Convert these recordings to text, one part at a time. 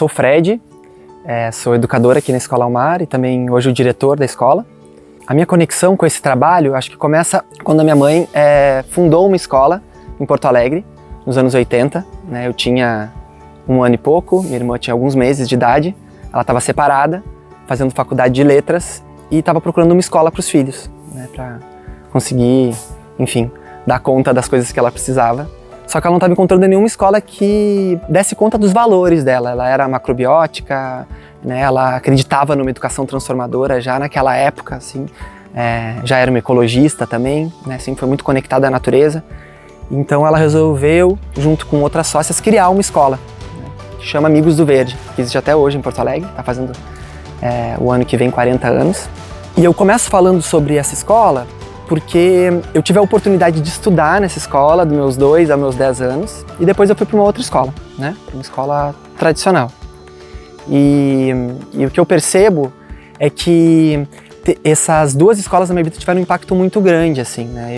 sou o Fred, sou educador aqui na Escola Almar e também hoje o diretor da escola. A minha conexão com esse trabalho acho que começa quando a minha mãe fundou uma escola em Porto Alegre, nos anos 80. Né? Eu tinha 1 ano e pouco, minha irmã tinha alguns meses de idade, ela estava separada, fazendo faculdade de letras e estava procurando uma escola para os filhos, né? Para conseguir, enfim, dar conta das coisas que ela precisava. Só que ela não estava encontrando nenhuma escola que desse conta dos valores dela. Ela era macrobiótica, né? Ela acreditava numa educação transformadora já naquela época, assim. Já era uma ecologista também, né? Sempre foi muito conectada à natureza. Então ela resolveu, junto com outras sócias, criar uma escola, né? Que chama Amigos do Verde, que existe até hoje em Porto Alegre, está fazendo o ano que vem 40 anos. E eu começo falando sobre essa escola porque eu tive a oportunidade de estudar nessa escola dos meus 2 aos meus 10 anos e depois eu fui para uma outra escola, né? Uma escola tradicional. E o que eu percebo é que essas 2 escolas na minha vida tiveram um impacto muito grande, assim, né?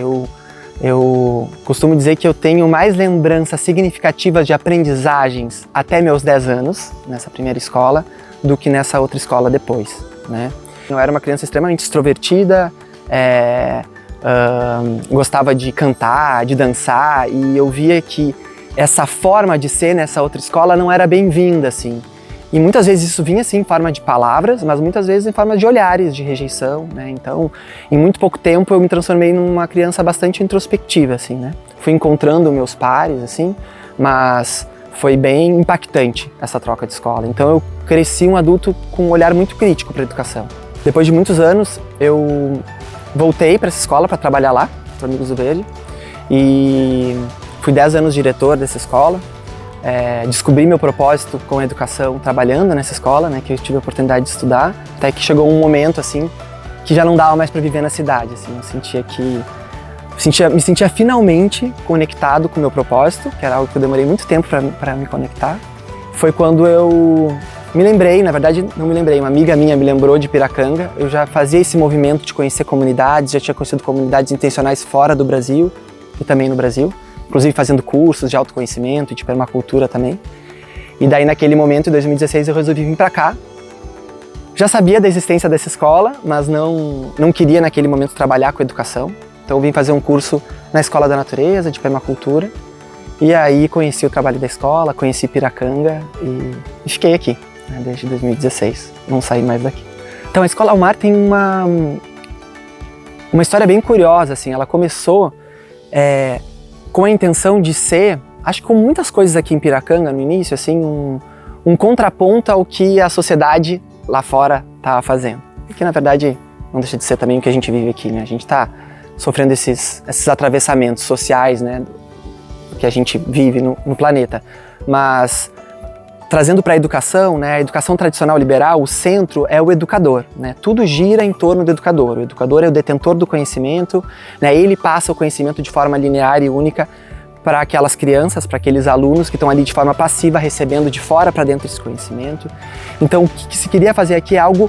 Eu costumo dizer que eu tenho mais lembranças significativas de aprendizagens até meus 10 anos, nessa primeira escola, do que nessa outra escola depois, né? Eu era uma criança extremamente extrovertida, gostava de cantar, de dançar, e eu via que essa forma de ser nessa outra escola não era bem-vinda, assim. E muitas vezes isso vinha, assim, em forma de palavras, mas muitas vezes em forma de olhares, de rejeição, né? Então, em muito pouco tempo, eu me transformei numa criança bastante introspectiva, assim, né? Fui encontrando meus pares, assim, mas foi bem impactante essa troca de escola. Então, eu cresci um adulto com um olhar muito crítico para a educação. Depois de muitos anos, eu voltei para essa escola para trabalhar lá, para Amigos do Verde, e fui 10 anos diretor dessa escola. Descobri meu propósito com a educação trabalhando nessa escola, né, que eu tive a oportunidade de estudar, até que chegou um momento assim que já não dava mais para viver na cidade, assim, eu me sentia finalmente conectado com o meu propósito, que era algo que eu demorei muito tempo para me conectar. Foi quando eu me lembrei, na verdade não me lembrei, uma amiga minha me lembrou de Piracanga. Eu já fazia esse movimento de conhecer comunidades, já tinha conhecido comunidades intencionais fora do Brasil e também no Brasil, inclusive fazendo cursos de autoconhecimento e de permacultura também. E daí naquele momento, em 2016, eu resolvi vir para cá. Já sabia da existência dessa escola, mas não queria naquele momento trabalhar com educação. Então eu vim fazer um curso na Escola da Natureza, de permacultura. E aí conheci o trabalho da escola, conheci Piracanga e fiquei aqui, né, desde 2016. Não saí mais daqui. Então a Escola Almar tem uma história bem curiosa, assim. Ela começou com a intenção de ser, acho que com muitas coisas aqui em Piracanga no início, assim, um contraponto ao que a sociedade lá fora estava fazendo. E que na verdade não deixa de ser também o que a gente vive aqui, né? A gente está sofrendo esses atravessamentos sociais, né, que a gente vive no planeta. Mas trazendo para a educação, né, a educação tradicional liberal, o centro é o educador, né? Tudo gira em torno do educador. O educador é o detentor do conhecimento, né? Ele passa o conhecimento de forma linear e única para aquelas crianças, para aqueles alunos que estão ali de forma passiva, recebendo de fora para dentro esse conhecimento. Então, o que se queria fazer aqui é algo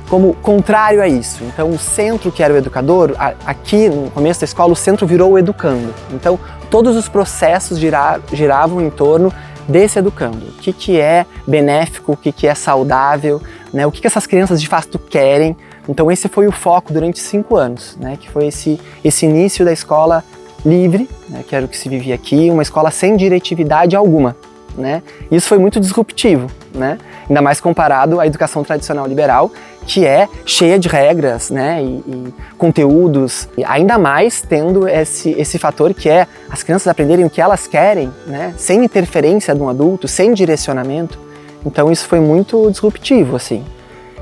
como contrário a isso. Então, o centro, que era o educador, aqui no começo da escola, o centro virou o educando. Então, todos os processos giravam em torno desse educando. O que é benéfico, o que é saudável, né? O que essas crianças de fato querem. Então esse foi o foco durante 5 anos, né? Que foi esse início da escola livre, né? Que era o que se vivia aqui, uma escola sem diretividade alguma, né? Isso foi muito disruptivo, né? Ainda mais comparado à educação tradicional liberal, que é cheia de regras, né, e conteúdos, e ainda mais tendo esse fator que é as crianças aprenderem o que elas querem, né, sem interferência de um adulto, sem direcionamento. Então isso foi muito disruptivo, assim,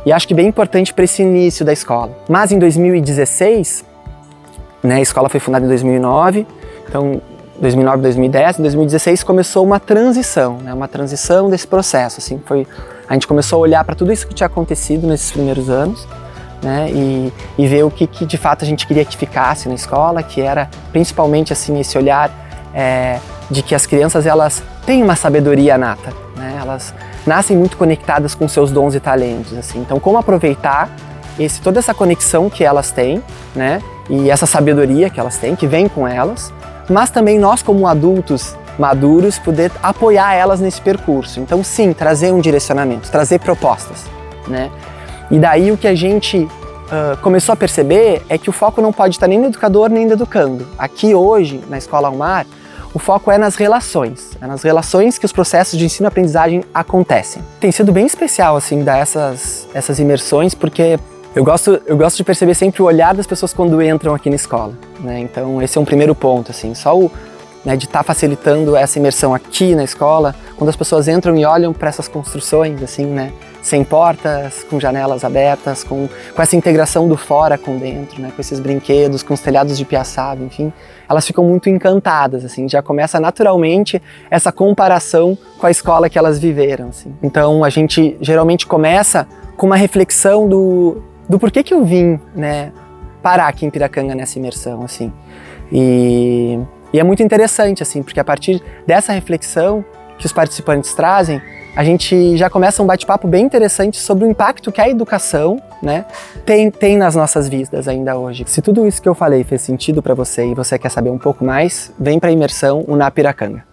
e acho que bem importante para esse início da escola. Mas em 2016, né, a escola foi fundada em 2009, então 2009, 2010, em 2016 começou uma transição, né, uma transição desse processo, assim, a gente começou a olhar para tudo isso que tinha acontecido nesses primeiros anos, né, e ver o que de fato a gente queria que ficasse na escola, que era principalmente assim esse olhar de que as crianças elas têm uma sabedoria nata, né, elas nascem muito conectadas com seus dons e talentos, assim. Então como aproveitar toda essa conexão que elas têm, né, e essa sabedoria que elas têm, que vem com elas, mas também nós como adultos maduros, poder apoiar elas nesse percurso. Então sim, trazer um direcionamento, trazer propostas, né? E daí o que a gente começou a perceber é que o foco não pode estar nem no educador nem no educando. Aqui hoje, na Escola Almar, o foco é nas relações que os processos de ensino-aprendizagem acontecem. Tem sido bem especial, assim, dar essas imersões, porque eu gosto de perceber sempre o olhar das pessoas quando entram aqui na escola, né? Então esse é um primeiro ponto, assim, de estar facilitando essa imersão aqui na escola, quando as pessoas entram e olham para essas construções, assim, né? Sem portas, com janelas abertas, com essa integração do fora com dentro, né? Com esses brinquedos, com os telhados de piaçava, enfim, elas ficam muito encantadas, assim, já começa naturalmente essa comparação com a escola que elas viveram, assim. Então a gente geralmente começa com uma reflexão do porquê que eu vim, né, parar aqui em Piracanga nessa imersão, assim. E é muito interessante, assim, porque a partir dessa reflexão que os participantes trazem, a gente já começa um bate-papo bem interessante sobre o impacto que a educação, né, tem nas nossas vidas ainda hoje. Se tudo isso que eu falei fez sentido para você e você quer saber um pouco mais, vem para a imersão UNA Piracanga.